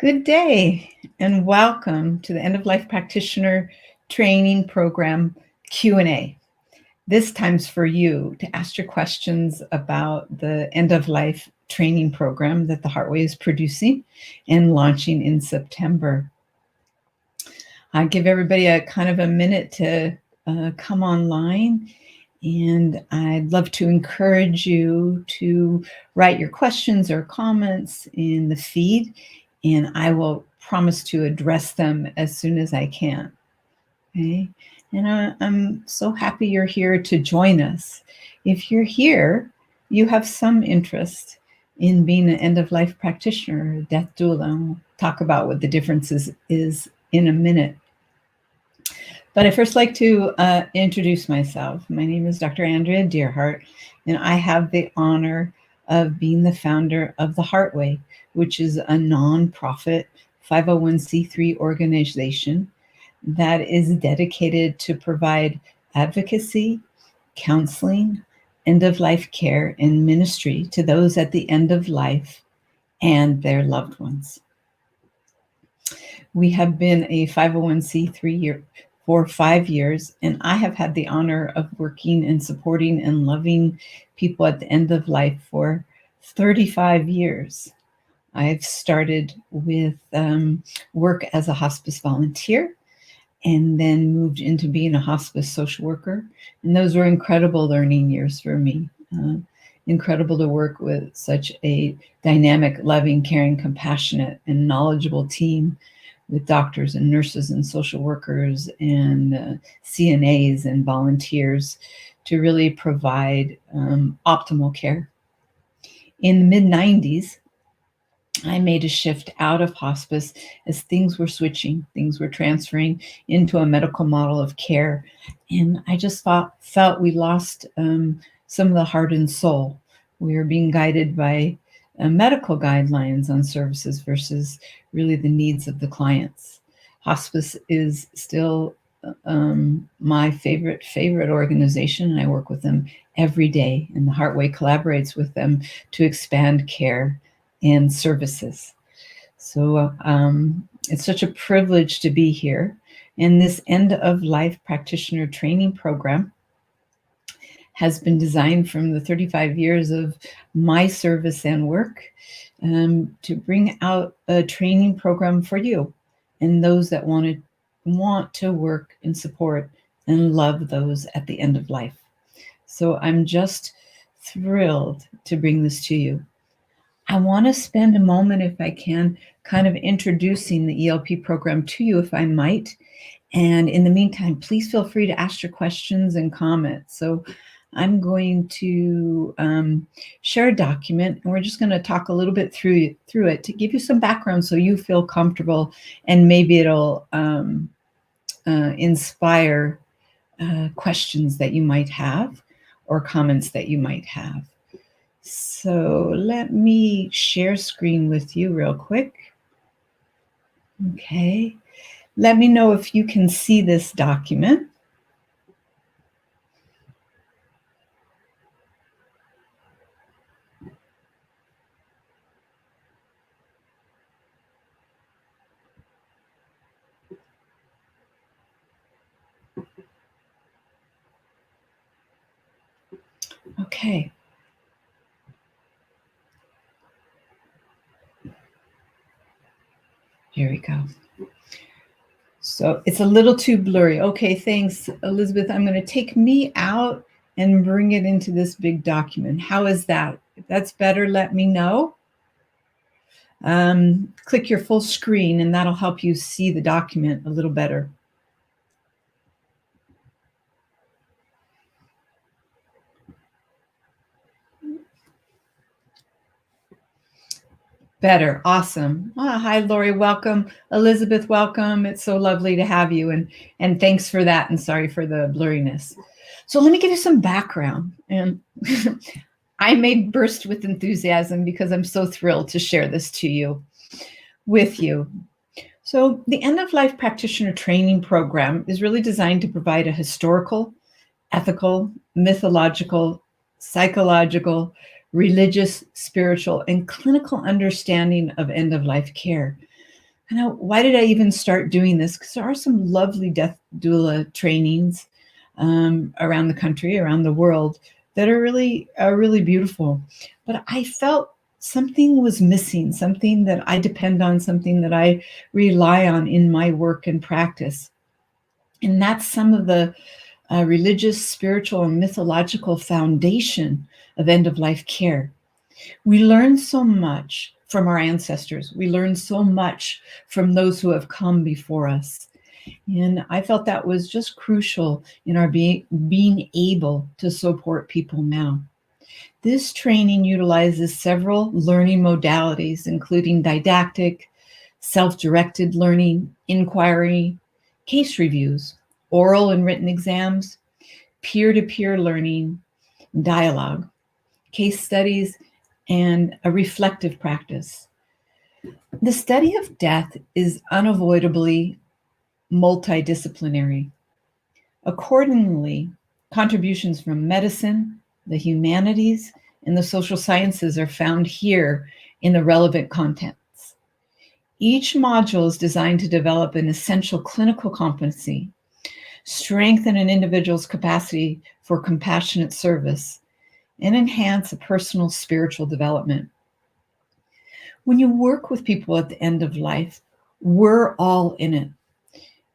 Good day and welcome to the End of Life Practitioner Training Program Q&A. This time's for you to ask your questions about the End of Life Training Program that the Heartway is producing and launching in September. I give everybody a kind of a minute to come online, and I'd love to encourage you to write your questions or comments in the feed, and I will promise to address them as soon as I can. Okay? And I'm so happy you're here to join us. If you're here, you have some interest in being an end-of-life practitioner, death doula. We'll talk about what the difference is in a minute. But I first like to introduce myself. My name is Dr. Andrea Deerheart, and I have the honor of being the founder of the Heartway, which is a nonprofit 501c3 organization that is dedicated to provide advocacy, counseling, end-of-life care, and ministry to those at the end of life and their loved ones. We have been a 501c3 for 5 years, and I have had the honor of working and supporting and loving people at the end of life for 35 years. I've started with work as a hospice volunteer and then moved into being a hospice social worker. And those were incredible learning years for me. Incredible to work with such a dynamic, loving, caring, compassionate, and knowledgeable team with doctors and nurses and social workers and CNAs and volunteers to really provide optimal care. In the mid-90s, I made a shift out of hospice as things were switching, things were transferring into a medical model of care. And I just felt we lost some of the heart and soul. We were being guided by medical guidelines on services versus really the needs of the clients. Hospice is still my favorite organization, and I work with them every day, and the Heartway collaborates with them to expand care and services. So it's such a privilege to be here. And this End of Life Practitioner Training Program has been designed from the 35 years of my service and work to bring out a training program for you and those that want to work and support and love those at the end of life. So I'm just thrilled to bring this to you. I want to spend a moment, if I can, kind of introducing the ELP program to you, if I might. And in the meantime, please feel free to ask your questions and comments. So I'm going to share a document, and we're just going to talk a little bit through it to give you some background so you feel comfortable, and maybe it'll inspire questions that you might have or comments that you might have. So let me share screen with you real quick. Okay. Let me know if you can see this document. Okay. Here we go. So it's a little too blurry. Okay, thanks, Elizabeth. I'm going to take me out and bring it into this big document. How is that? If that's better, let me know. Click your full screen, and that'll help you see the document a little better. Better. Awesome. Hi, Lori. Welcome. Elizabeth, welcome. It's so lovely to have you. And thanks for that. And sorry for the blurriness. So let me give you some background. And I may burst with enthusiasm because I'm so thrilled to share this with you. So the End of Life Practitioner Training Program is really designed to provide a historical, ethical, mythological, psychological, religious, spiritual, and clinical understanding of end-of-life care Now, why did I even start doing this? Because there are some lovely death doula trainings around the country, around the world, that are really beautiful. But I felt something was missing, something that I depend on, something that I rely on in my work and practice. And that's some of the religious, spiritual, and mythological foundation of end of life care. We learn so much from our ancestors. We learn so much from those who have come before us. And I felt that was just crucial in our being able to support people now. This training utilizes several learning modalities, including didactic, self-directed learning, inquiry, case reviews, oral and written exams, peer-to-peer learning, dialogue, case studies, and a reflective practice. The study of death is unavoidably multidisciplinary. Accordingly, contributions from medicine, the humanities, and the social sciences are found here in the relevant contents. Each module is designed to develop an essential clinical competency, strengthen an individual's capacity for compassionate service, and enhance a personal spiritual development. When you work with people at the end of life, we're all in it.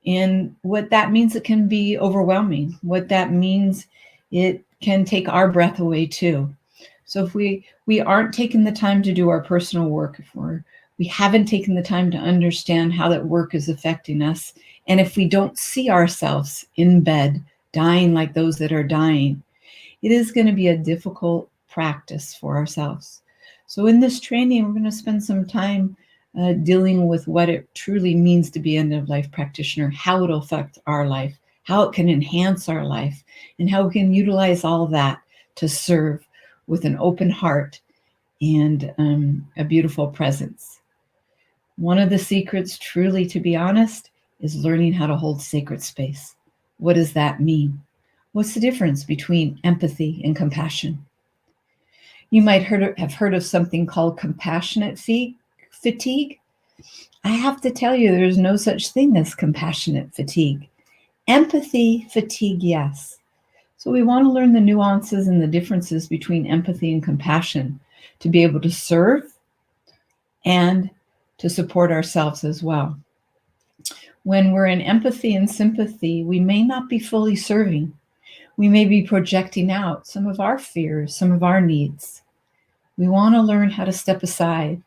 And what that means, it can be overwhelming. What that means, it can take our breath away too. So if we aren't taking the time to do our personal work, if we haven't taken the time to understand how that work is affecting us, and if we don't see ourselves in bed dying like those that are dying, it is going to be a difficult practice for ourselves. So in this training, we're going to spend some time dealing with what it truly means to be an end-of-life practitioner, how it'll affect our life, how it can enhance our life, and how we can utilize all of that to serve with an open heart and a beautiful presence. One of the secrets, truly, to be honest, is learning how to hold sacred space. What does that mean? What's the difference between empathy and compassion? You might have heard of something called compassionate fatigue. I have to tell you, there's no such thing as compassionate fatigue. Empathy fatigue, yes. So we want to learn the nuances and the differences between empathy and compassion to be able to serve and to support ourselves as well. When we're in empathy and sympathy, we may not be fully serving. We may be projecting out some of our fears, some of our needs. We want to learn how to step aside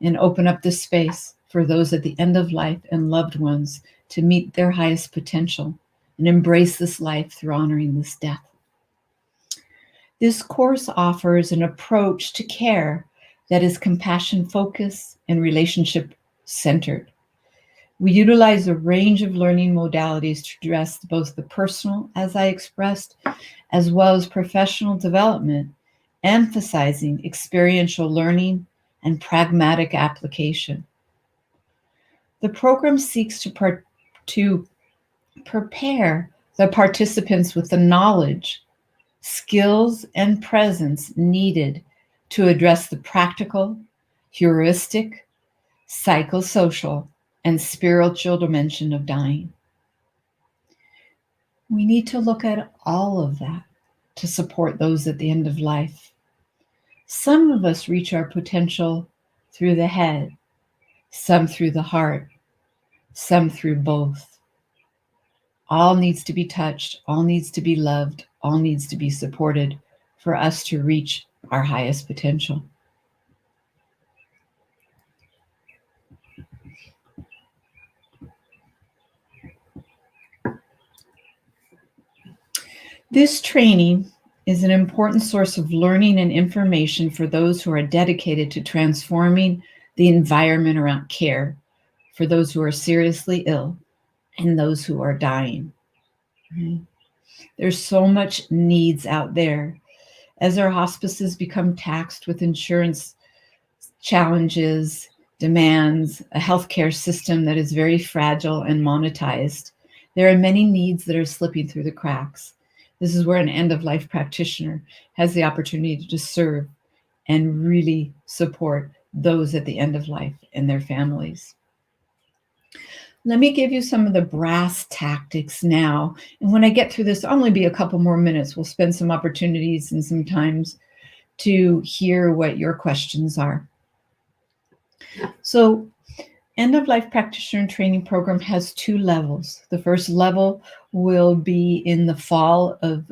and open up this space for those at the end of life and loved ones to meet their highest potential and embrace this life through honoring this death. This course offers an approach to care that is compassion-focused and relationship-centered. We utilize a range of learning modalities to address both the personal, as I expressed, as well as professional development, emphasizing experiential learning and pragmatic application. The program seeks to prepare the participants with the knowledge, skills, and presence needed to address the practical, heuristic, psychosocial, and spiritual dimension of dying. We need to look at all of that to support those at the end of life. Some of us reach our potential through the head, some through the heart, some through both. All needs to be touched, all needs to be loved, all needs to be supported for us to reach our highest potential. This training is an important source of learning and information for those who are dedicated to transforming the environment around care for those who are seriously ill and those who are dying. There's so much needs out there. As our hospices become taxed with insurance challenges, demands, a healthcare system that is very fragile and monetized, there are many needs that are slipping through the cracks. This is where an end-of-life practitioner has the opportunity to serve and really support those at the end of life and their families. Let me give you some of the brass tactics now. And when I get through this, I'll only be a couple more minutes. We'll spend some opportunities and some times to hear what your questions are. So, End of Life Practitioner Training Program has 2 levels. The first level will be in the fall of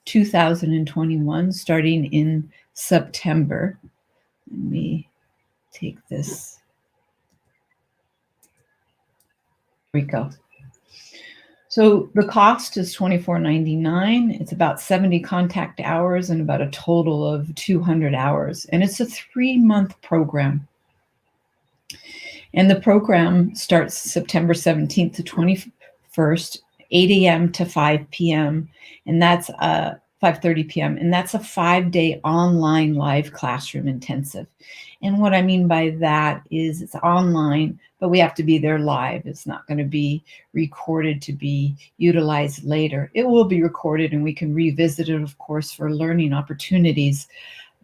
2021, starting in September. Let me take this. Here we go. So the cost is $24.99. It's about 70 contact hours and about a total of 200 hours. And it's a 3-month program. And the program starts September 17th to 21st, 8 a.m. to 5 p.m. And that's 5:30 p.m. And that's a 5-day online live classroom intensive. And what I mean by that is it's online, but we have to be there live. It's not going to be recorded to be utilized later. It will be recorded and we can revisit it, of course, for learning opportunities.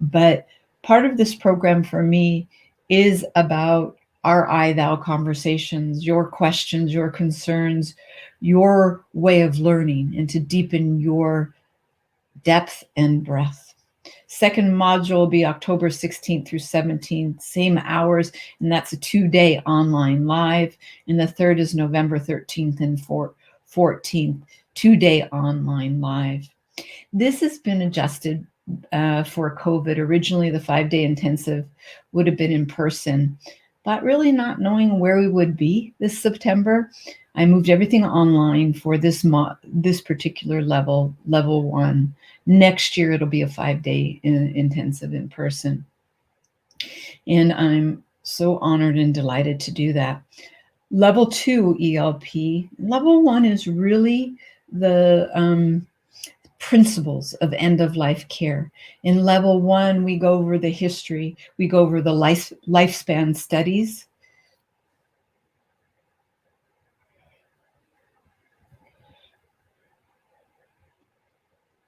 But part of this program for me is about our I thou conversations, your questions, your concerns, your way of learning, and to deepen your depth and breadth. Second module will be October 16th through 17th, same hours, and that's a 2-day online live. And the third is November 13th and 14th, 2-day online live. This has been adjusted for COVID. Originally, the 5-day intensive would have been in person, but really not knowing where we would be this September, I moved everything online for this particular level 1. Next year, it'll be a 5-day intensive in person. And I'm so honored and delighted to do that. Level 2 ELP. Level 1 is really the principles of end-of-life care. In level 1, we go over the history, we go over the lifespan studies.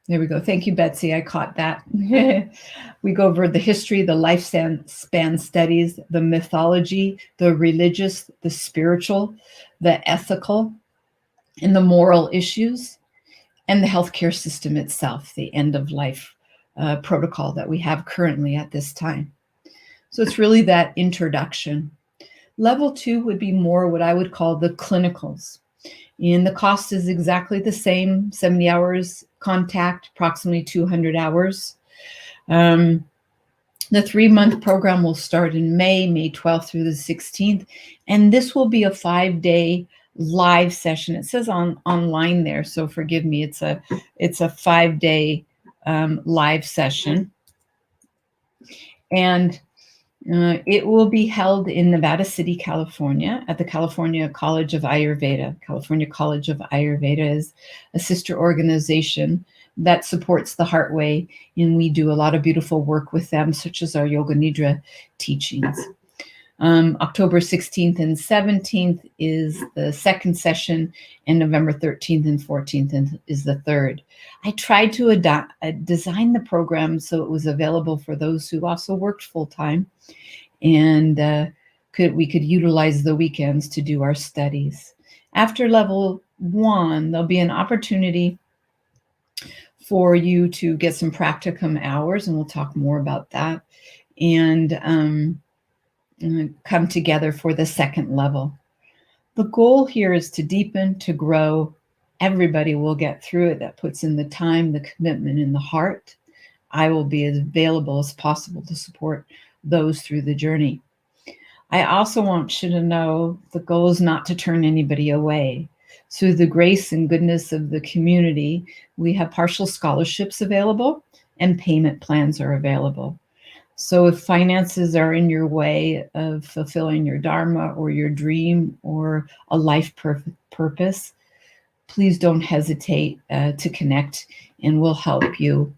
There we go. Thank you, Betsy. I caught that. We go over the history, the lifespan studies, the mythology, the religious, the spiritual, the ethical, and the moral issues, and the healthcare system itself, the end-of-life protocol that we have currently at this time. So it's really that introduction. Level 2 would be more what I would call the clinicals. And the cost is exactly the same, 70 hours contact, approximately 200 hours. The 3-month program will start in May 12th through the 16th. And this will be a 5-day live session. It says online there, so forgive me. It's a 5-day live session. And it will be held in Nevada City, California, at the California College of Ayurveda. California College of Ayurveda is a sister organization that supports the Heartway, and we do a lot of beautiful work with them, such as our Yoga Nidra teachings. October 16th and 17th is the second session, and November 13th and 14th is the third. I tried to design the program so it was available for those who also worked full-time, and we could utilize the weekends to do our studies. After level 1, there'll be an opportunity for you to get some practicum hours, and we'll talk more about that, and come together for the second level. The goal here is to deepen, to grow. Everybody will get through it that puts in the time, the commitment, and the heart. I will be as available as possible to support those through the journey. I also want you to know the goal is not to turn anybody away. Through the grace and goodness of the community, we have partial scholarships available and payment plans are available. So if finances are in your way of fulfilling your dharma or your dream or a life purpose, please don't hesitate to connect, and we'll help you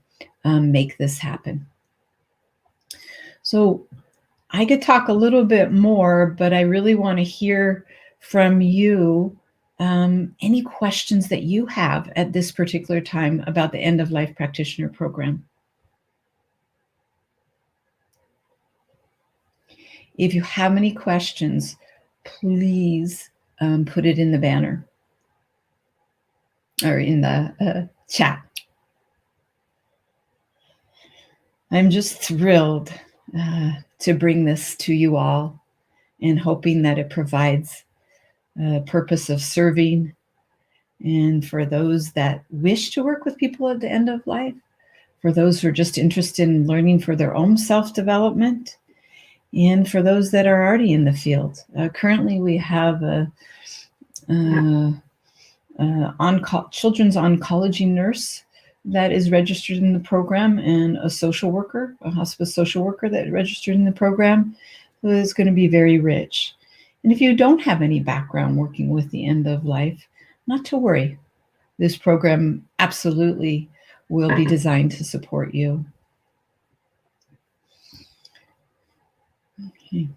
make this happen. So I could talk a little bit more, but I really want to hear from you any questions that you have at this particular time about the End of Life Practitioner Program. If you have any questions, please put it in the banner or in the chat. I'm just thrilled to bring this to you all and hoping that it provides a purpose of serving. And for those that wish to work with people at the end of life, for those who are just interested in learning for their own self-development, and for those that are already in the field. Currently, we have a children's oncology nurse that is registered in the program, and a social worker, a hospice social worker that registered in the program, who is going to be very rich. And if you don't have any background working with the end of life, not to worry. This program absolutely will be designed to support you. Okay.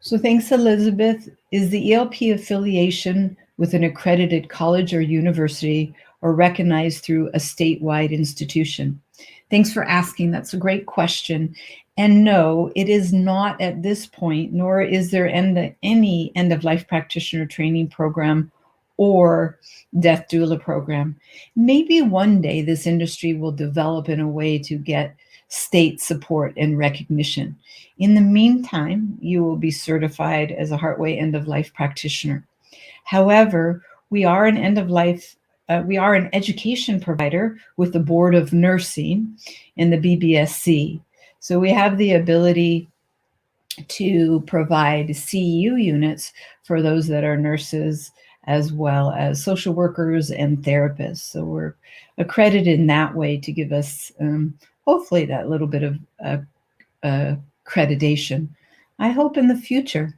So thanks, Elizabeth. Is the ELP affiliation with an accredited college or university or recognized through a statewide institution? Thanks for asking. That's a great question. And no, it is not at this point, nor is there any end-of-life practitioner training program or death doula program. Maybe one day this industry will develop in a way to get state support and recognition. In the meantime, you will be certified as a Heartway end-of-life practitioner. However, we are an education provider with the Board of Nursing and the BBSC. So we have the ability to provide CEU units for those that are nurses, as well as social workers and therapists. So we're accredited in that way to give us hopefully that little bit of accreditation. I hope in the future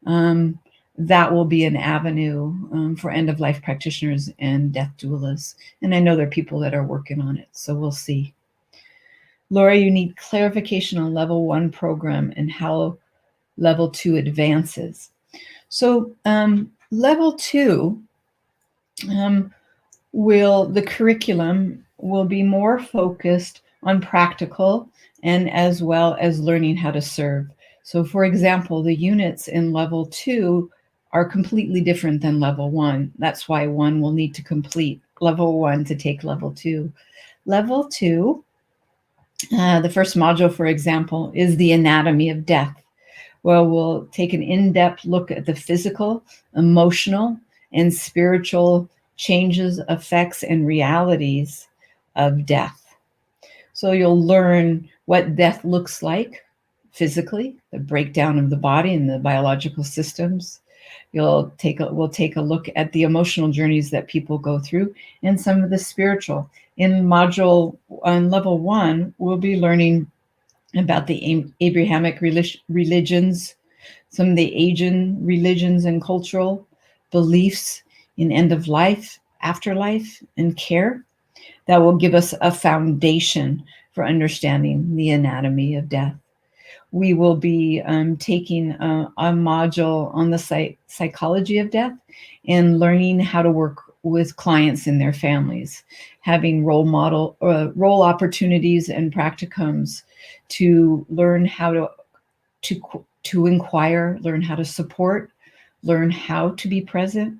that will be an avenue for end-of-life practitioners and death doulas. And I know there are people that are working on it, so we'll see. Laura, you need clarification on level 1 program and how level 2 advances. So level 2 the curriculum will be more focused on practical and as well as learning how to serve. So for example, the units in level 2 are completely different than level 1. That's why one will need to complete level 1 to take level 2. Level 2, the first module, for example, is the anatomy of death, where we'll take an in-depth look at the physical, emotional, and spiritual changes, effects, and realities of death. So you'll learn what death looks like physically, the breakdown of the body and the biological systems. We'll take a look at the emotional journeys that people go through and some of the spiritual. In module on level 1, we'll be learning about the Abrahamic religions, some of the Asian religions and cultural beliefs in end of life, afterlife, and care that will give us a foundation for understanding the anatomy of death. We will be taking a module on the psychology of death and learning how to work with clients and their families, having role opportunities and practicums to learn how to inquire, learn how to support, learn how to be present.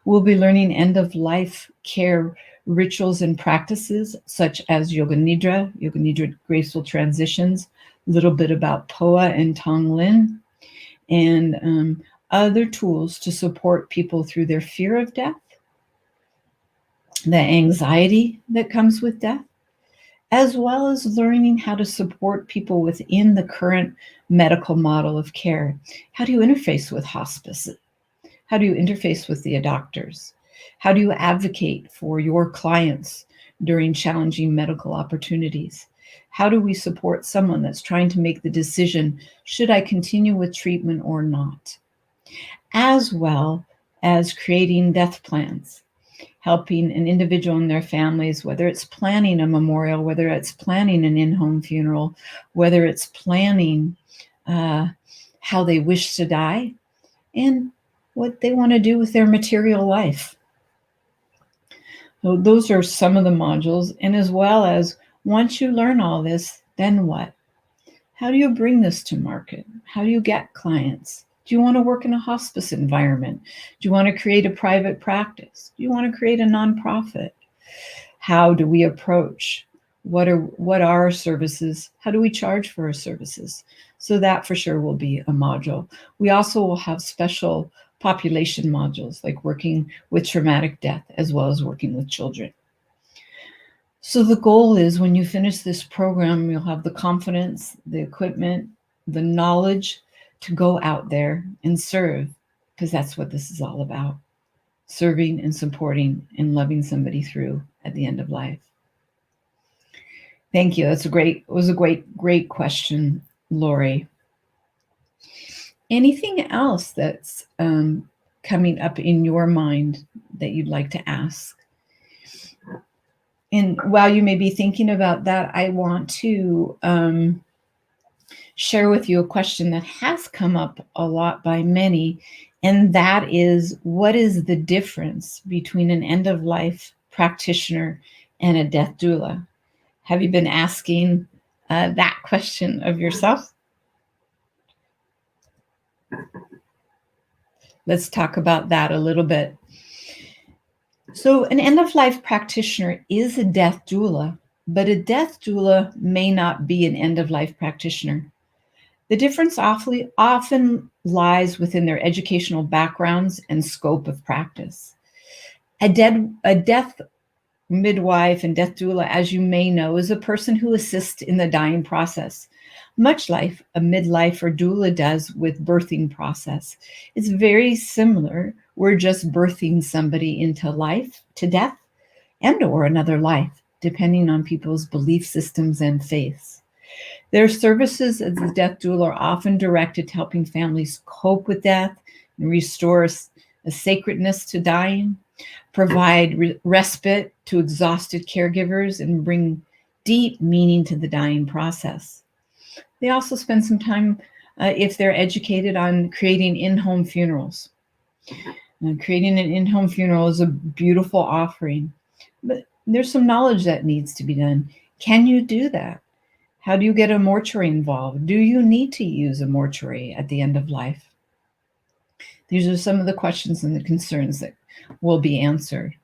We'll be learning end-of-life care rituals and practices such as Yoga Nidra graceful transitions, a little bit about POA and Tonglen, and other tools to support people through their fear of death, the anxiety that comes with death, as well as learning how to support people within the current medical model of care. How do you interface with hospice? How do you interface with the doctors? How do you advocate for your clients during challenging medical opportunities? How do we support someone that's trying to make the decision, should I continue with treatment or not? As well as creating death plans, helping an individual and their families, whether it's planning a memorial, whether it's planning an in-home funeral, whether it's planning how they wish to die, and what they want to do with their material life. So those are some of the modules. And as well as, once you learn all this, then what? How do you bring this to market? How do you get clients? Do you want to work in a hospice environment? Do you want to create a private practice? Do you want to create a nonprofit? How do we approach? What are our services? How do we charge for our services? So that for sure will be a module. We also will have special population modules, like working with traumatic death as well as working with children. So the goal is when you finish this program, you'll have the confidence, the equipment, the knowledge to go out there and serve, because that's what this is all about. Serving and supporting and loving somebody through at the end of life. Thank you. It was a great question, Lori. Anything else that's coming up in your mind that you'd like to ask? And while you may be thinking about that, I want to share with you a question that has come up a lot by many, and that is, what is the difference between an end-of-life practitioner and a death doula? Have you been asking that question of yourself? Let's talk about that a little bit. So an end-of-life practitioner is a death doula, but a death doula may not be an end-of-life practitioner. The difference often lies within their educational backgrounds and scope of practice. A death midwife and death doula, as you may know, is a person who assists in the dying process, much like a midlife or doula does with birthing process. It's very similar. We're just birthing somebody into life, to death, and or another life, depending on people's belief systems and faiths. Their services as a death doula are often directed to helping families cope with death and restore a sacredness to dying, provide respite to exhausted caregivers, and bring deep meaning to the dying process. They also spend some time, if they're educated, on creating in-home funerals. Creating an in-home funeral is a beautiful offering, but there's some knowledge that needs to be done. Can you do that? How do you get a mortuary involved? Do you need to use a mortuary at the end of life? These are some of the questions and the concerns that will be answered.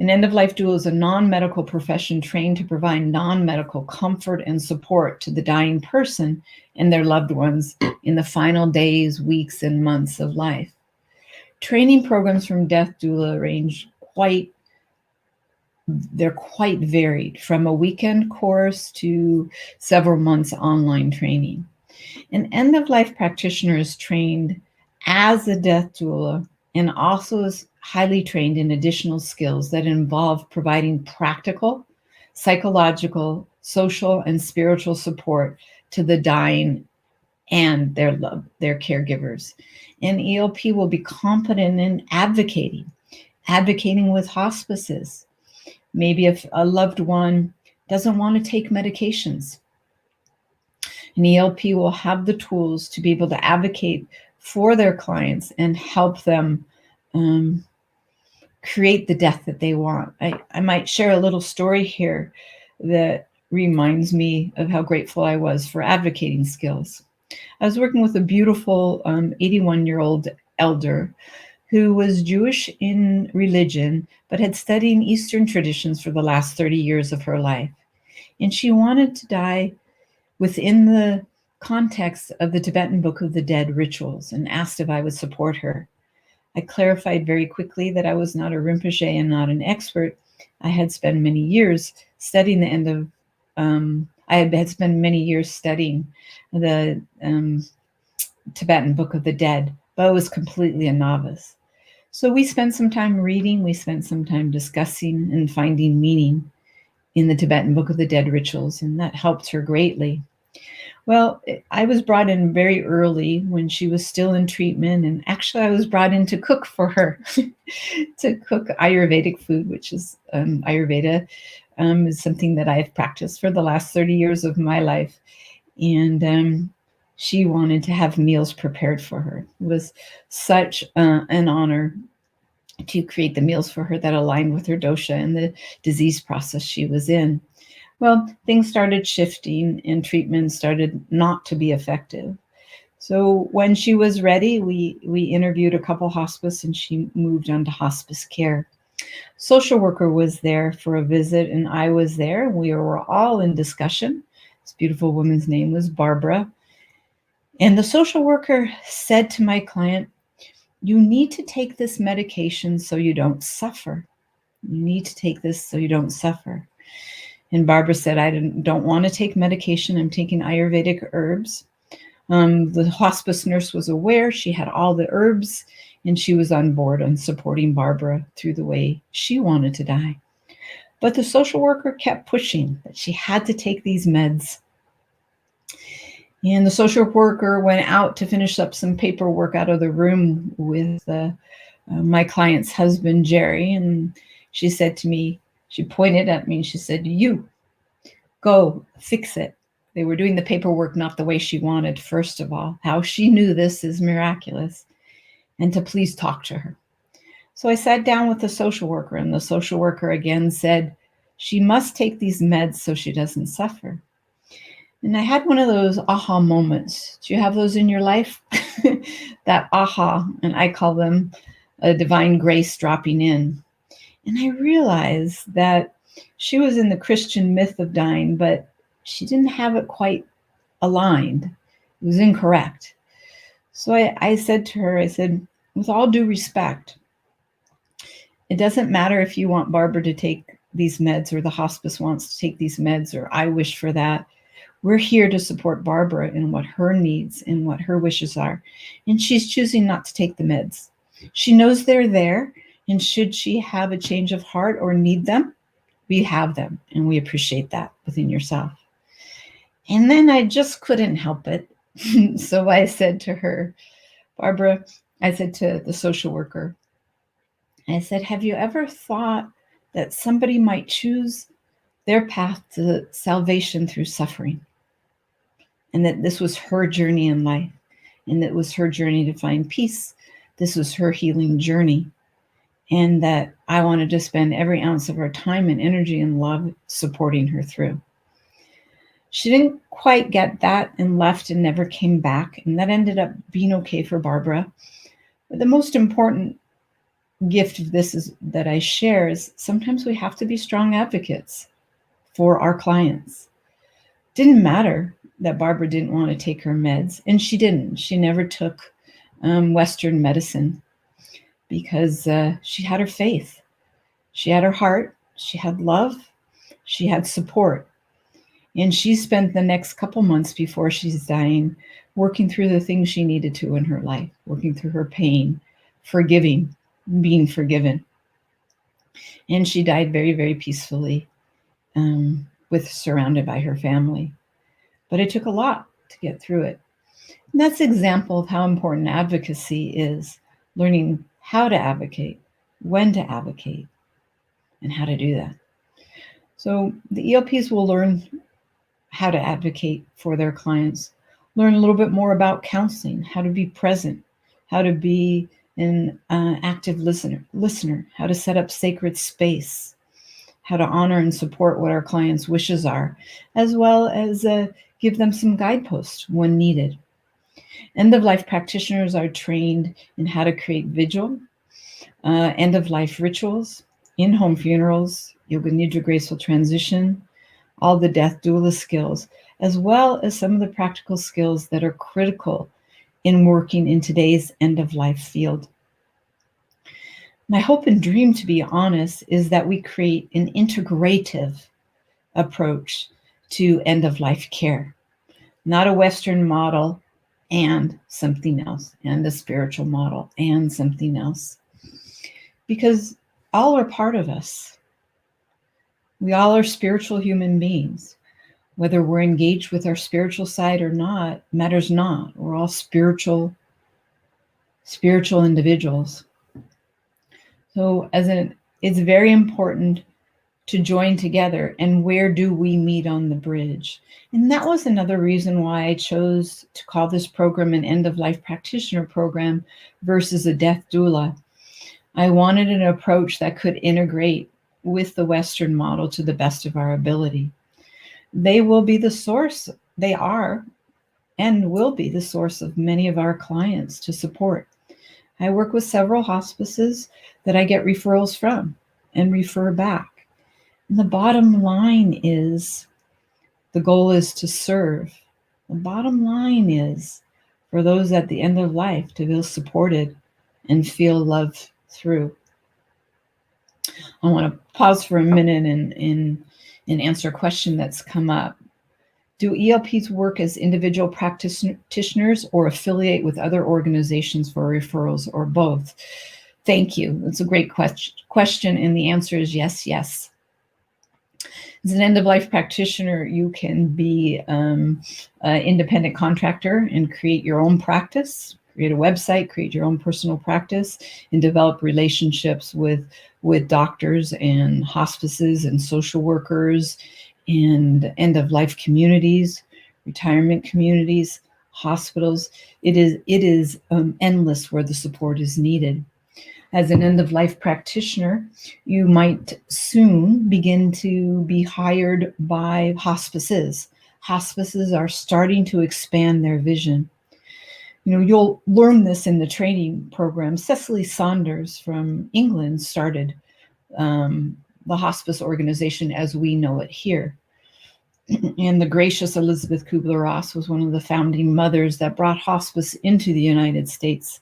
An end-of-life doula is a non-medical profession trained to provide non-medical comfort and support to the dying person and their loved ones in the final days, weeks, and months of life. Training programs from death doula range they're quite varied, from a weekend course to several months online training. An end-of-life practitioner is trained as a death doula and also is highly trained in additional skills that involve providing practical, psychological, social, and spiritual support to the dying and their caregivers. An ELP will be competent in advocating with hospices. Maybe if a loved one doesn't want to take medications, an ELP will have the tools to be able to advocate for their clients and help them create the death that they want. I might share a little story here that reminds me of how grateful I was for advocating skills. I was working with a beautiful 81-year-old elder who was Jewish in religion, but had studied Eastern traditions for the last 30 years of her life. And she wanted to die within the context of the Tibetan Book of the Dead rituals and asked if I would support her. I clarified very quickly that I was not a Rinpoche and not an expert. I had spent many years studying the Tibetan Book of the Dead, but I was completely a novice. So we spent some time reading, we spent some time discussing and finding meaning in the Tibetan Book of the Dead rituals, and that helped her greatly. Well, I was brought in very early when she was still in treatment, and actually I was brought in to cook for her, to cook Ayurvedic food, which is Ayurveda is something that I've practiced for the last 30 years of my life. And she wanted to have meals prepared for her. It was such an honor to create the meals for her that aligned with her dosha and the disease process she was in. Well, things started shifting and treatment started not to be effective. So when she was ready, we interviewed a couple hospice and she moved on to hospice care. Social worker was there for a visit and I was there. We were all in discussion. This beautiful woman's name was Barbara. And the social worker said to my client, "You need to take this medication so you don't suffer. You need to take this so you don't suffer." And Barbara said, "I don't want to take medication. I'm taking Ayurvedic herbs." The hospice nurse was aware. She had all the herbs and she was on board on supporting Barbara through the way she wanted to die. But the social worker kept pushing that she had to take these meds. And the social worker went out to finish up some paperwork out of the room with my client's husband, Jerry. And she said to me, she pointed at me and she said, "You go fix it." They were doing the paperwork not the way she wanted, first of all. How she knew this is miraculous. And to please talk to her. So I sat down with the social worker, and the social worker again said, "She must take these meds so she doesn't suffer." And I had one of those aha moments. Do you have those in your life? That aha, and I call them a divine grace dropping in. And I realized that she was in the Christian myth of dying, but she didn't have it quite aligned. It was incorrect. So I said to her, I said, "With all due respect, it doesn't matter if you want Barbara to take these meds or the hospice wants to take these meds or I wish for that. We're here to support Barbara in what her needs and what her wishes are. And she's choosing not to take the meds. She knows they're there, and should she have a change of heart or need them, we have them, and we appreciate that within yourself." And then I just couldn't help it. So I said to her, "Barbara," I said to the social worker, I said, "Have you ever thought that somebody might choose their path to salvation through suffering? And that this was her journey in life, and that was her journey to find peace. This was her healing journey. And that I wanted to spend every ounce of her time and energy and love supporting her through." She didn't quite get that and left and never came back. And that ended up being okay for Barbara. But the most important gift of this is that I share is sometimes we have to be strong advocates for our clients. Didn't matter that Barbara didn't want to take her meds, and she didn't. She never took Western medicine because she had her faith. She had her heart. She had love. She had support. And she spent the next couple months before she's dying working through the things she needed to in her life, working through her pain, forgiving, being forgiven. And she died very, very peacefully, surrounded by her family. But it took a lot to get through it. And that's an example of how important advocacy is, learning how to advocate, when to advocate, and how to do that. So the ELPs will learn how to advocate for their clients, learn a little bit more about counseling, how to be present, how to be an active listener, how to set up sacred space, how to honor and support what our clients' wishes are, as well as give them some guideposts when needed. End-of-life practitioners are trained in how to create vigil, end-of-life rituals, in-home funerals, yoga nidra graceful transition, all the death doula skills, as well as some of the practical skills that are critical in working in today's end-of-life field. My hope and dream, to be honest, is that we create an integrative approach to end-of-life care, not a Western model and something else, and a spiritual model and something else. Because all are part of us. We all are spiritual human beings. Whether we're engaged with our spiritual side or not, matters not. We're all spiritual individuals. So it's very important to join together. And where do we meet on the bridge? And that was another reason why I chose to call this program an end-of-life practitioner program versus a death doula. I wanted an approach that could integrate with the Western model to the best of our ability. They will be the source. They are and will be the source of many of our clients to support. I work with several hospices that I get referrals from and refer back. And the bottom line is the goal is to serve. The bottom line is for those at the end of life to feel supported and feel love through. I want to pause for a minute and answer a question that's come up. Do ELPs work as individual practitioners or affiliate with other organizations for referrals, or both? Thank you. That's a great question. And the answer is yes, yes. As an end-of-life practitioner, you can be an independent contractor and create your own practice, create a website, create your own personal practice, and develop relationships with doctors and hospices and social workers and end-of-life communities, retirement communities, hospitals. It is endless where the support is needed. As an end-of-life practitioner, you might soon begin to be hired by hospices. Hospices are starting to expand their vision. You'll learn this in the training program. Cecily Saunders from England started the hospice organization as we know it here. And the gracious Elizabeth Kubler-Ross was one of the founding mothers that brought hospice into the United States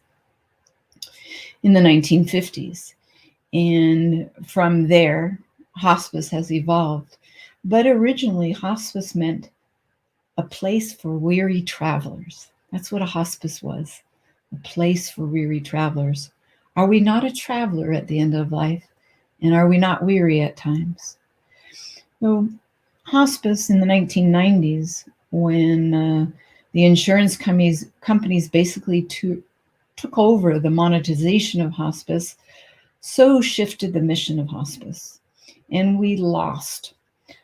in the 1950s. And from there, hospice has evolved. But originally, hospice meant a place for weary travelers. That's what a hospice was, a place for weary travelers. Are we not a traveler at the end of life? And are we not weary at times? So, hospice in the 1990s, when the insurance companies basically took over the monetization of hospice, so shifted the mission of hospice. And we lost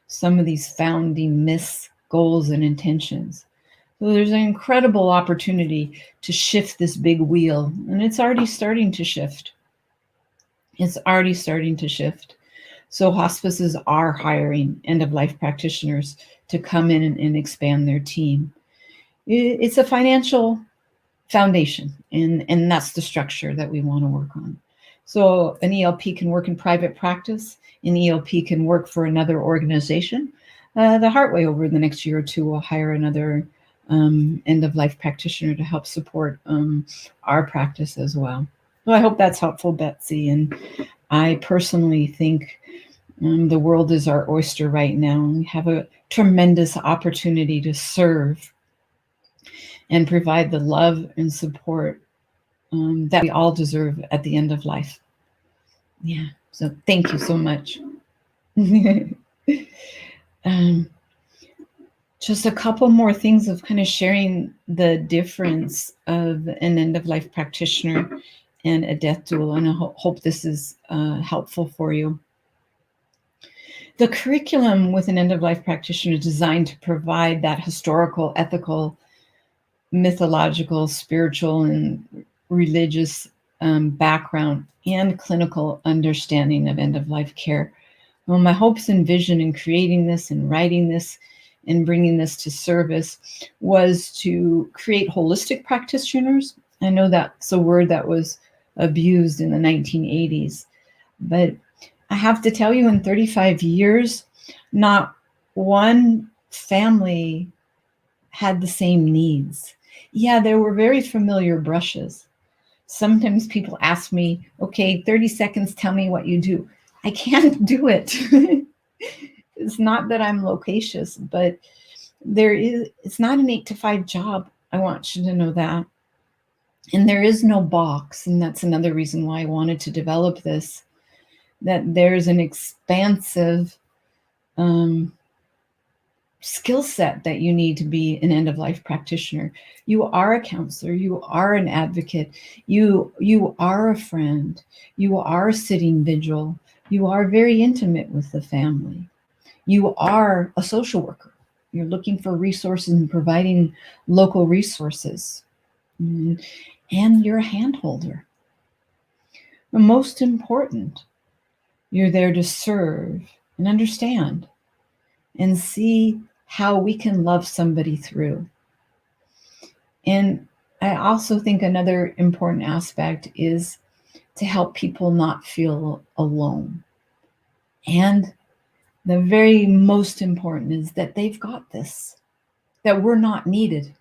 some of these founding myths, goals, and intentions. So there's an incredible opportunity to shift this big wheel, and it's already starting to shift. It's already starting to shift. So hospices are hiring end-of-life practitioners to come in and expand their team. It's a financial foundation, and that's the structure that we want to work on. So an ELP can work in private practice. An ELP can work for another organization. The Heartway over the next year or two will hire another end-of-life practitioner to help support our practice as well. So I hope that's helpful, Betsy. And I personally think the world is our oyster right now. We have a tremendous opportunity to serve and provide the love and support that we all deserve at the end of life. Yeah, so thank you so much. Just a couple more things of kind of sharing the difference of an end-of-life practitioner and a death doula, and I hope this is helpful for you. The curriculum with an end-of-life practitioner is designed to provide that historical, ethical, mythological, spiritual, and religious background and clinical understanding of end-of-life care. Well, my hopes and vision in creating this and writing this and bringing this to service was to create holistic practitioners. I know that's a word that was abused in the 1980s, but I have to tell you, in 35 years, not one family had the same needs. Yeah, there were very familiar brushes. Sometimes people ask me, okay, 30 seconds, tell me what you do. I can't do it. It's not that I'm loquacious, but it's not an 8-to-5 job. I want you to know that. And there is no box. And that's another reason why I wanted to develop this, that there's an expansive skill set that you need to be an end-of-life practitioner. You are a counselor, you are an advocate, you are a friend, you are sitting vigil, you are very intimate with the family, you are a social worker, you're looking for resources and providing local resources, and you're a hand holder. But most important, you're there to serve and understand and see how we can love somebody through. And I also think another important aspect is to help people not feel alone. And the very most important is that they've got this, that we're not needed.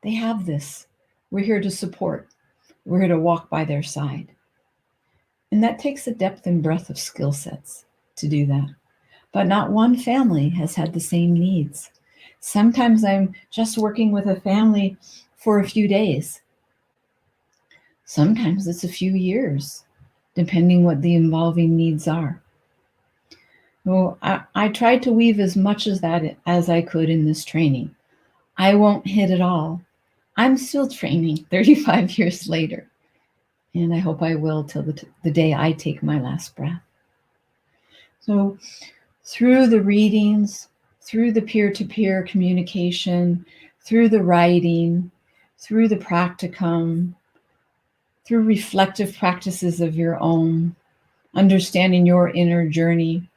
They have this. We're here to support, we're here to walk by their side. And that takes a depth and breadth of skill sets to do that. But not one family has had the same needs. Sometimes I'm just working with a family for a few days. Sometimes it's a few years, depending what the involving needs are. Well, I tried to weave as much as that as I could in this training. I won't hit it all. I'm still training 35 years later, and I hope I will till the day I take my last breath. So through the readings, through the peer-to-peer communication, through the writing, through the practicum, through reflective practices of your own, understanding your inner journey,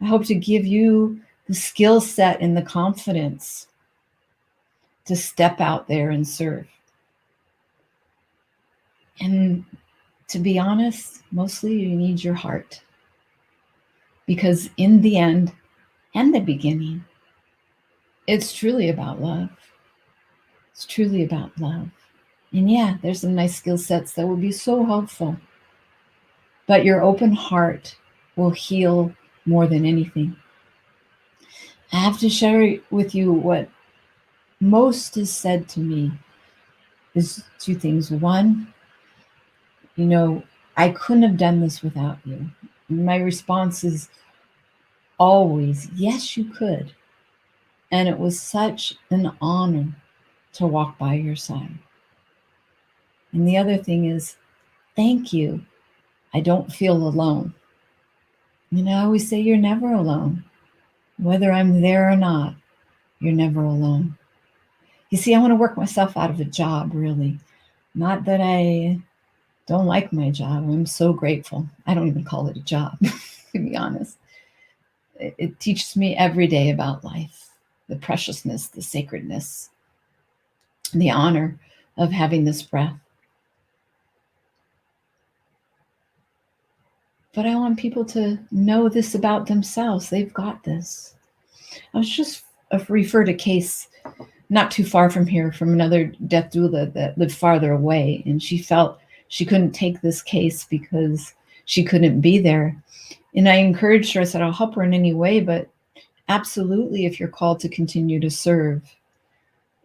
I hope to give you the skill set and the confidence to step out there and serve. And to be honest, mostly you need your heart. Because in the end and the beginning, it's truly about love. It's truly about love. And yeah, there's some nice skill sets that will be so helpful. But your open heart will heal more than anything. I have to share with you what most is said to me is two things. One, I couldn't have done this without you. My response is always, yes, you could. And it was such an honor to walk by your side. And the other thing is, thank you. I don't feel alone. I always say you're never alone. Whether I'm there or not, you're never alone. You see, I want to work myself out of a job, really. Not that I don't like my job. I'm so grateful. I don't even call it a job, to be honest. It teaches me every day about life, the preciousness, the sacredness, the honor of having this breath. But I want people to know this about themselves. They've got this. I was just referred a case not too far from here from another death doula that lived farther away, and she felt she couldn't take this case because she couldn't be there. And I encouraged her. I said, I'll help her in any way, but absolutely, if you're called to continue to serve.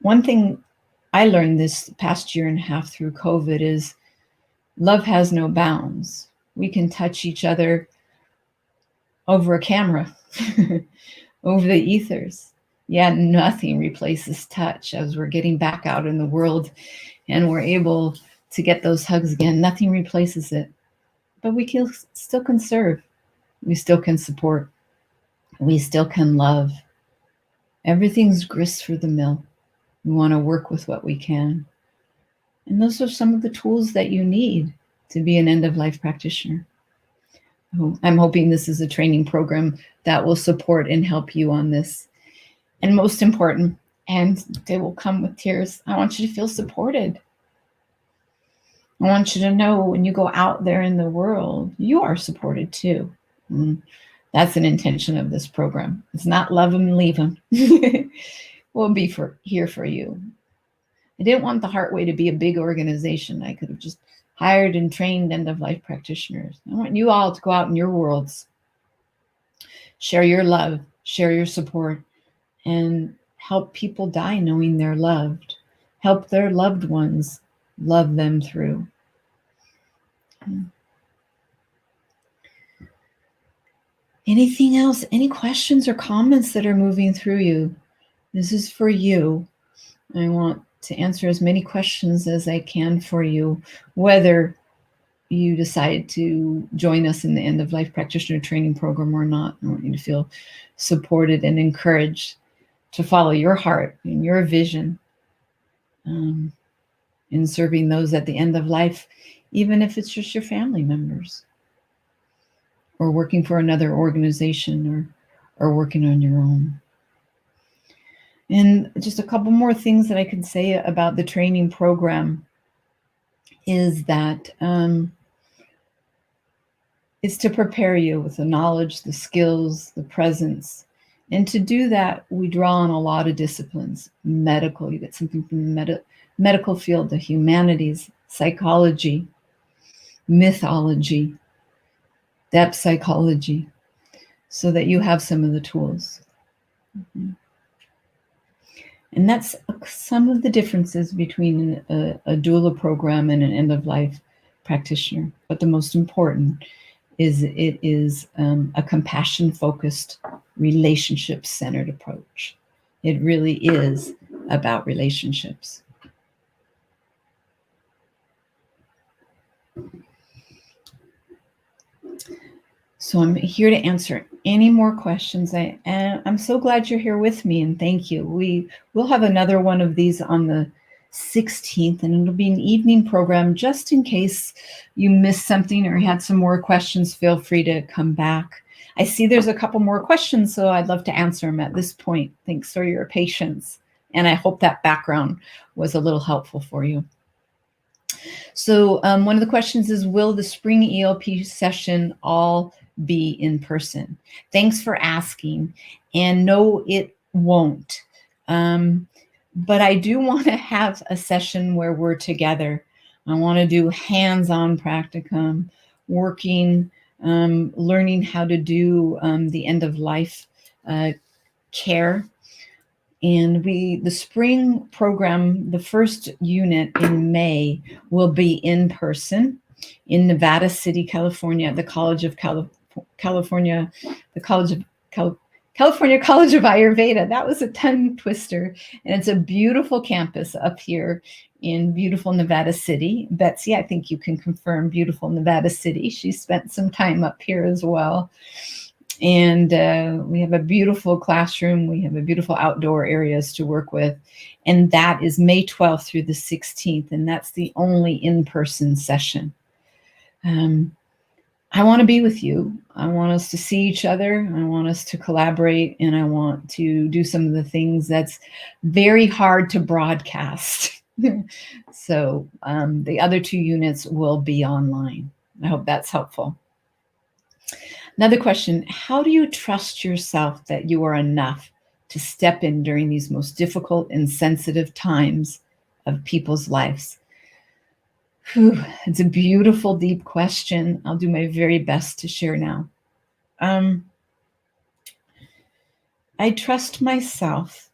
One thing I learned this past year and a half through COVID is love has no bounds. We can touch each other over a camera, over the ethers. Yeah, nothing replaces touch as we're getting back out in the world and we're able to get those hugs again. Nothing replaces it. But we still can serve. We still can support. We still can love. Everything's grist for the mill. We want to work with what we can. And those are some of the tools that you need to be an end-of-life practitioner. I'm hoping this is a training program that will support and help you on this. And most important, and they will come with tears, I want you to feel supported. I want you to know when you go out there in the world, you are supported too. That's an intention of this program. It's not love them and leave them. We'll be here for you. I didn't want the Heartway to be a big organization. I could have just hired and trained end-of-life practitioners. I want you all to go out in your worlds, share your love, share your support, and help people die knowing they're loved. Help their loved ones love them through. Anything else? Any questions or comments that are moving through you? This is for you. I want to answer as many questions as I can for you, whether you decide to join us in the end-of-life practitioner training program or not. I want you to feel supported and encouraged to follow your heart and your vision in serving those at the end of life, even if it's just your family members or working for another organization or working on your own. And just a couple more things that I could say about the training program is that it's to prepare you with the knowledge, the skills, the presence. And to do that, we draw on a lot of disciplines. Medical, you get something from the medical field, the humanities, psychology, mythology, depth psychology, so that you have some of the tools. And that's some of the differences between a doula program and an end-of-life practitioner. But the most important is it is a compassion-focused, relationship-centered approach. It really is about relationships. So I'm here to answer any more questions. I'm so glad you're here with me, and thank you. We'll have another one of these on the 16th, and it'll be an evening program. Just in case you missed something or had some more questions, feel free to come back. I see there's a couple more questions, so I'd love to answer them at this point. Thanks for your patience, and I hope that background was a little helpful for you. So one of the questions is, will the spring ELP session all be in person? Thanks for asking. And no, it won't. But I do want to have a session where we're together. I want to do hands-on practicum, working, learning how to do the end-of-life care. And the spring program, the first unit in May, will be in person in Nevada City, California, the College of California, the California College of Ayurveda. That was a tongue twister. And it's a beautiful campus up here in beautiful Nevada City. Betsy, I think you can confirm beautiful Nevada City. She spent some time up here as well. And we have a beautiful classroom. We have a beautiful outdoor areas to work with. And that is May 12th through the 16th. And that's the only in-person session. I want to be with you. I want us to see each other. I want us to collaborate. And I want to do some of the things that's very hard to broadcast. So the other 2 units will be online. I hope that's helpful. Another question, how do you trust yourself that you are enough to step in during these most difficult and sensitive times of people's lives? Whew, it's a beautiful, deep question. I'll do my very best to share now. I trust myself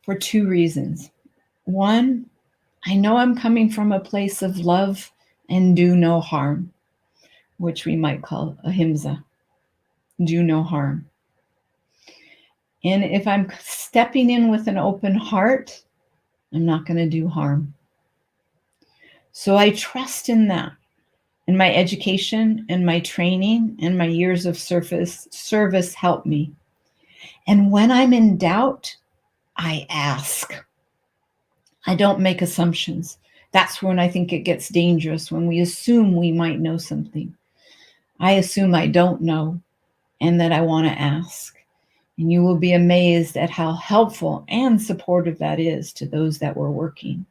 for 2 reasons. One, I know I'm coming from a place of love and do no harm, which we might call ahimsa, do no harm. And if I'm stepping in with an open heart, I'm not going to do harm. So I trust in that. And my education and my training and my years of service help me. And when I'm in doubt, I ask. I don't make assumptions. That's when I think it gets dangerous, when we assume we might know something. I assume I don't know and that I want to ask. And you will be amazed at how helpful and supportive that is to those that we're working.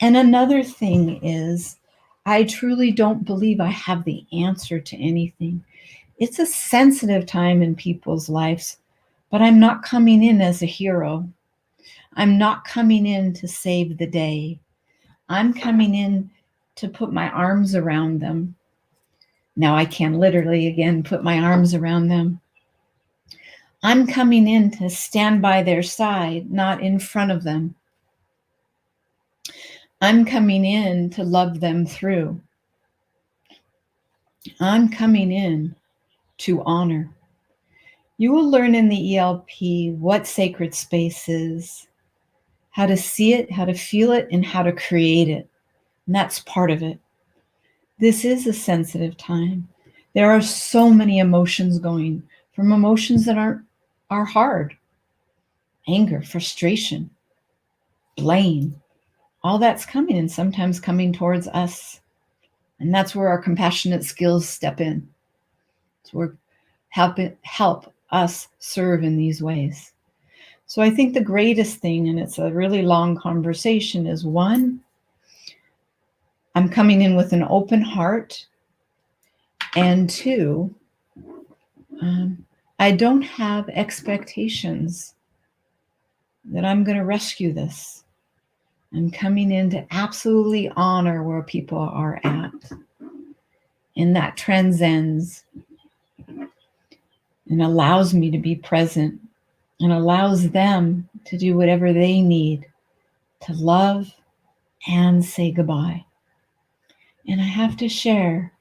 And another thing is, I truly don't believe I have the answer to anything. It's a sensitive time in people's lives, but I'm not coming in as a hero. I'm not coming in to save the day. I'm coming in to put my arms around them. Now I can literally, again, put my arms around them. I'm coming in to stand by their side, not in front of them. I'm coming in to love them through. I'm coming in to honor. You will learn in the ELP what sacred space is, how to see it, how to feel it, and how to create it. And that's part of it. This is a sensitive time. There are so many emotions going, from emotions that are hard. Anger, frustration, blame, all that's coming, and sometimes coming towards us. And that's where our compassionate skills step in. It's where help us serve in these ways. So I think the greatest thing, and it's a really long conversation, is one, I'm coming in with an open heart. And two, I don't have expectations that I'm going to rescue this. I'm coming in to absolutely honor where people are at. And that transcends and allows me to be present and allows them to do whatever they need to love and say goodbye. And I have to share,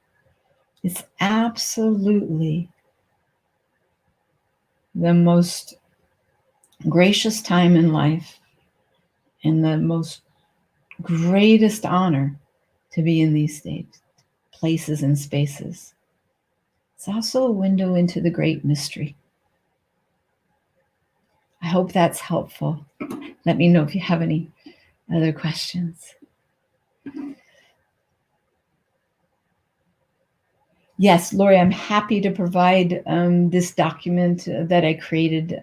it's absolutely the most gracious time in life and the most greatest honor to be in these states, places, and spaces. It's also a window into the great mystery. I hope that's helpful. Let me know if you have any other questions. Yes, Lori, I'm happy to provide this document that I created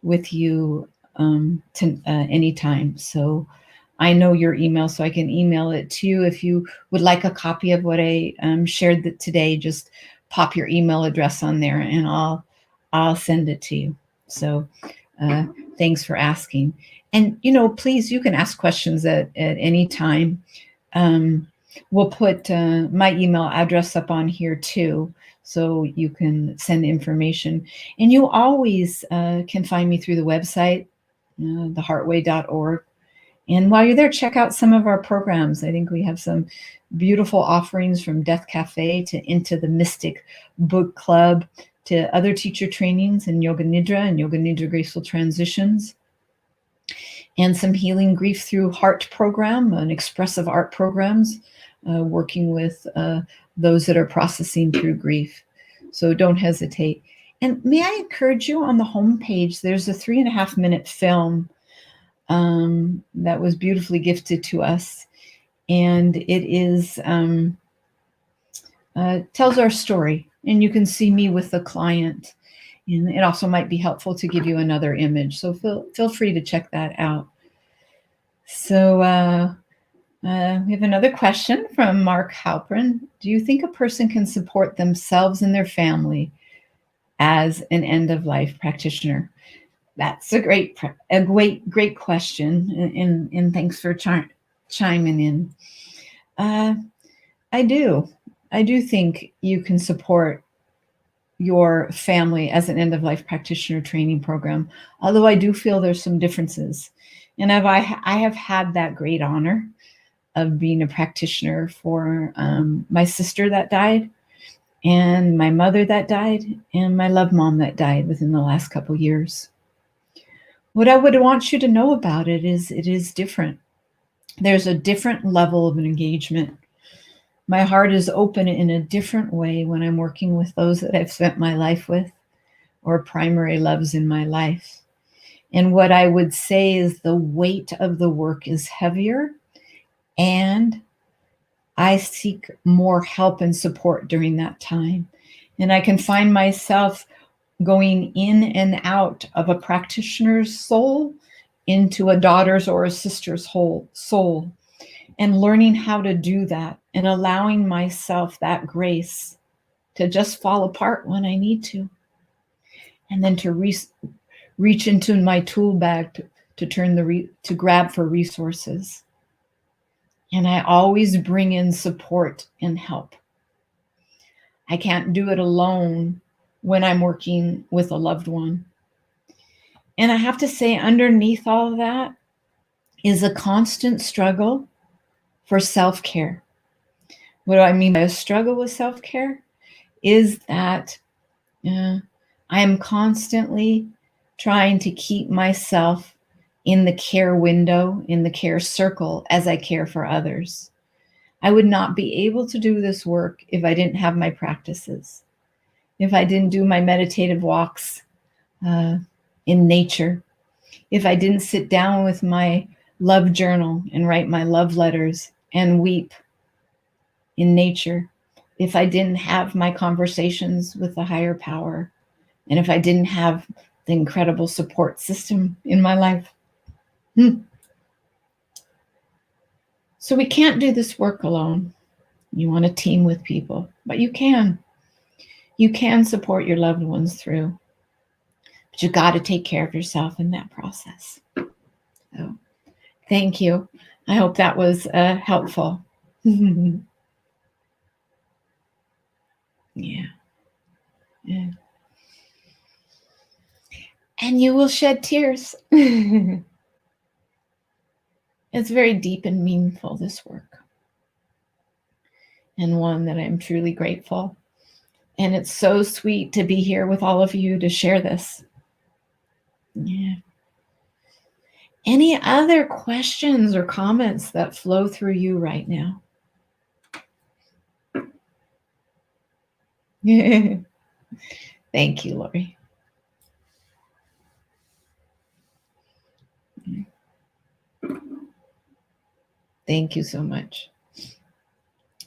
with you anytime. So I know your email, so I can email it to you. If you would like a copy of what I shared today, just pop your email address on there and I'll send it to you. So thanks for asking. And, please, you can ask questions at any time. We'll put my email address up on here too, so you can send information. And you always can find me through the website, theheartway.org. And while you're there, check out some of our programs. I think we have some beautiful offerings, from Death Cafe to Into the Mystic Book Club to other teacher trainings in Yoga Nidra and Yoga Nidra Graceful Transitions, and some Healing Grief Through Heart program and expressive art programs, working with those that are processing through grief. So don't hesitate. And may I encourage you, on the homepage, there's a 3.5-minute film that was beautifully gifted to us. And it is tells our story. And you can see me with the client. And it also might be helpful to give you another image. So feel free to check that out. So we have another question from Mark Halpern. Do you think a person can support themselves and their family as an end-of-life practitioner? That's a great question, and thanks for chiming in. I do think you can support your family as an end-of-life practitioner training program, although I do feel there's some differences. And I have had that great honor of being a practitioner for my sister that died, and my mother that died, and my love mom that died within the last couple years. What I would want you to know about it is different. There's a different level of an engagement. My heart is open in a different way when I'm working with those that I've spent my life with, or primary loves in my life. And what I would say is the weight of the work is heavier, and I seek more help and support during that time. And I can find myself going in and out of a practitioner's soul into a daughter's or a sister's whole soul, and learning how to do that and allowing myself that grace to just fall apart when I need to, and then to reach into my tool bag to grab for resources. And I always bring in support and help. I can't do it alone when I'm working with a loved one. And I have to say, underneath all of that is a constant struggle for self-care. What do I mean by a struggle with self-care? Is that I am constantly trying to keep myself in the care window, in the care circle, as I care for others. I would not be able to do this work if I didn't have my practices, if I didn't do my meditative walks in nature, if I didn't sit down with my love journal and write my love letters and weep in nature, if I didn't have my conversations with the higher power, and if I didn't have the incredible support system in my life. So we can't do this work alone. You want to team with people, but you can. You can support your loved ones through, but you got to take care of yourself in that process. So thank you. I hope that was helpful. Yeah. Yeah. And you will shed tears. It's very deep and meaningful, this work, and one that I'm truly grateful. And it's so sweet to be here with all of you to share this. Yeah. Any other questions or comments that flow through you right now? Thank you, Lori. Thank you so much.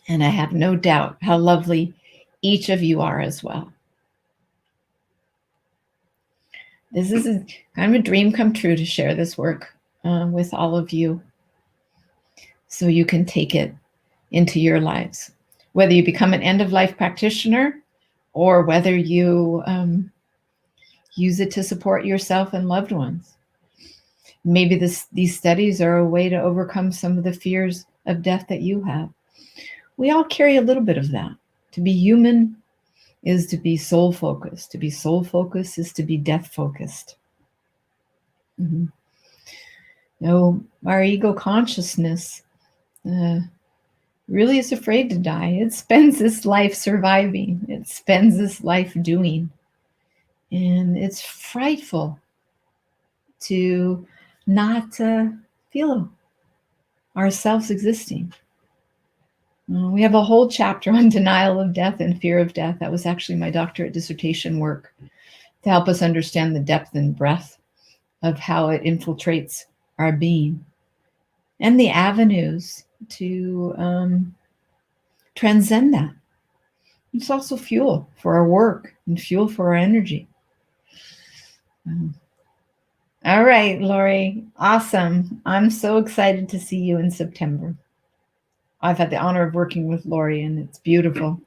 And I have no doubt how lovely each of you are as well. This is kind of a dream come true to share this work with all of you, so you can take it into your lives. Whether you become an end-of-life practitioner or whether you use it to support yourself and loved ones. Maybe these studies are a way to overcome some of the fears of death that you have. We all carry a little bit of that. To be human is to be soul-focused. To be soul-focused is to be death-focused. Mm-hmm. No, our ego consciousness really is afraid to die. It spends its life surviving. It spends its life doing. And it's frightful to not feel ourselves existing. We have a whole chapter on denial of death and fear of death. That was actually my doctorate dissertation work, to help us understand the depth and breadth of how it infiltrates our being and the avenues to transcend that. It's also fuel for our work and fuel for our energy. All right, Lori. Awesome. I'm so excited to see you in September. I've had the honor of working with Lori, and it's beautiful.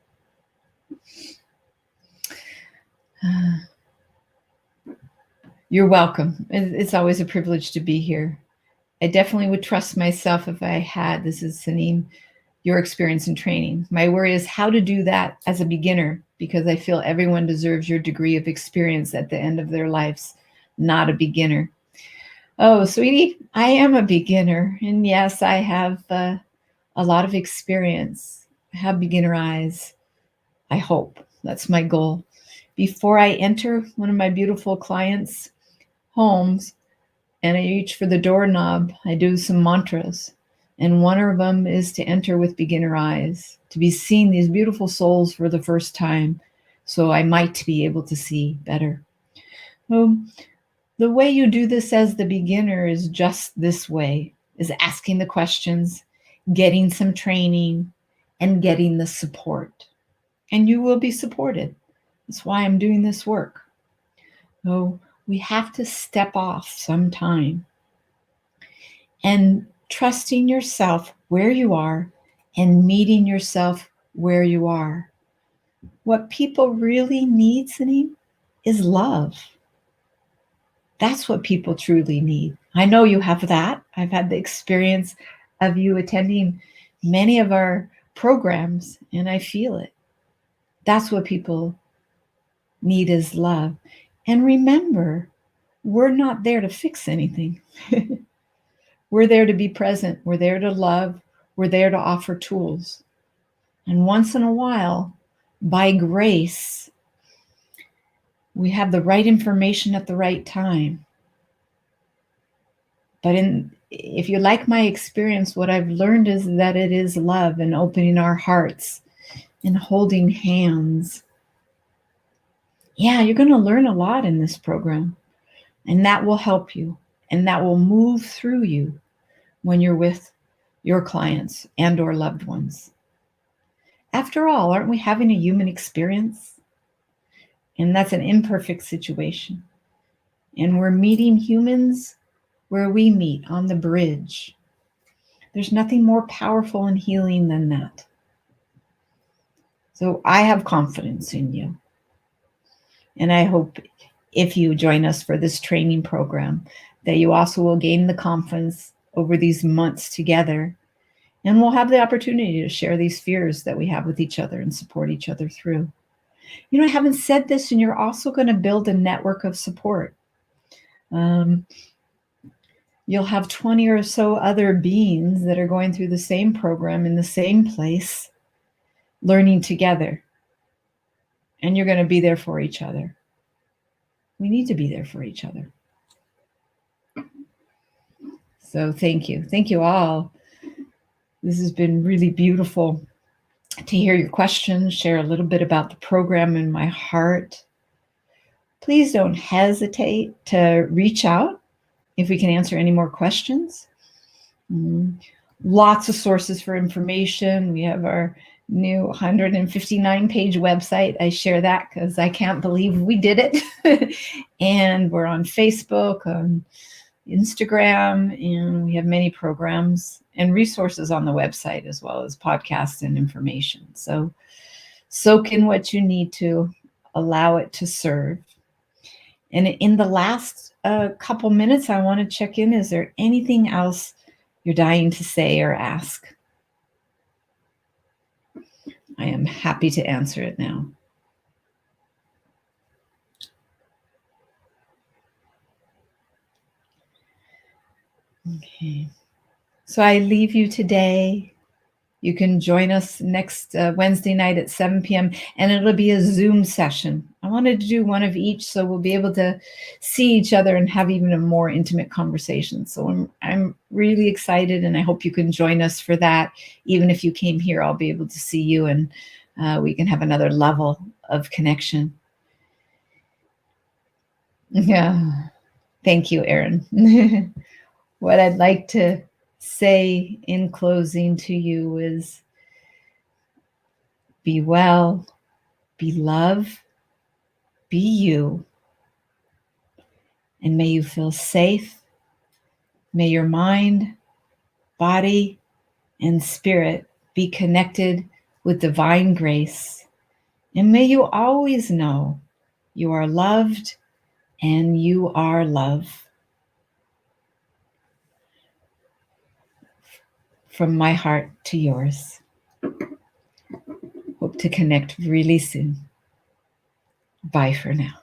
You're welcome. It's always a privilege to be here. I definitely would trust myself if I had, this is Sanine, your experience in training. My worry is how to do that as a beginner, because I feel everyone deserves your degree of experience at the end of their lives, not a beginner. Oh, sweetie, I am a beginner. And yes, I have a lot of experience. I have beginner eyes. I hope. That's my goal. Before I enter one of my beautiful clients' homes and I reach for the doorknob, I do some mantras. And one of them is to enter with beginner eyes, to be seeing these beautiful souls for the first time, so I might be able to see better. The way you do this as the beginner is just this way, is asking the questions, getting some training, and getting the support. And you will be supported. That's why I'm doing this work. So we have to step off sometime and trusting yourself where you are and meeting yourself where you are. What people really need, Sanine, is love. That's what people truly need. I know you have that. I've had the experience of you attending many of our programs, and I feel it. That's what people need, is love. And remember, we're not there to fix anything. We're there to be present. We're there to love. We're there to offer tools. And once in a while, by grace, we have the right information at the right time. But if you like my experience, what I've learned is that it is love and opening our hearts and holding hands. Yeah, you're going to learn a lot in this program, and that will help you, and that will move through you when you're with your clients and or loved ones. After all, aren't we having a human experience? And that's an imperfect situation. And we're meeting humans where we meet, on the bridge. There's nothing more powerful and healing than that. So I have confidence in you. And I hope if you join us for this training program, that you also will gain the confidence over these months together. And we'll have the opportunity to share these fears that we have with each other and support each other through. You know, I haven't said this, and you're also going to build a network of support. You'll have 20 or so other beings that are going through the same program in the same place, learning together. And you're going to be there for each other. We need to be there for each other. So thank you. Thank you all. This has been really beautiful to hear your questions, share a little bit about the program in my heart. Please don't hesitate to reach out if we can answer any more questions. Lots of sources for information. We have our new 159-page website. I share that because I can't believe we did it. And we're on Facebook, on Instagram, and we have many programs and resources on the website, as well as podcasts and information. So soak in what you need to, allow it to serve. And in the last couple minutes, I want to check in. Is there anything else you're dying to say or ask? I am happy to answer it now. Okay. So I leave you today. You can join us next Wednesday night at 7 p.m. and it'll be a Zoom session. I wanted to do one of each so we'll be able to see each other and have even a more intimate conversation. So I'm really excited, and I hope you can join us for that. Even if you came here, I'll be able to see you, and we can have another level of connection. Yeah. Thank you, Erin. What I'd like to say in closing to you is be well, be love, be you, and may you feel safe. May your mind, body, and spirit be connected with divine grace. And may you always know you are loved and you are love. From my heart to yours. Hope to connect really soon. Bye for now.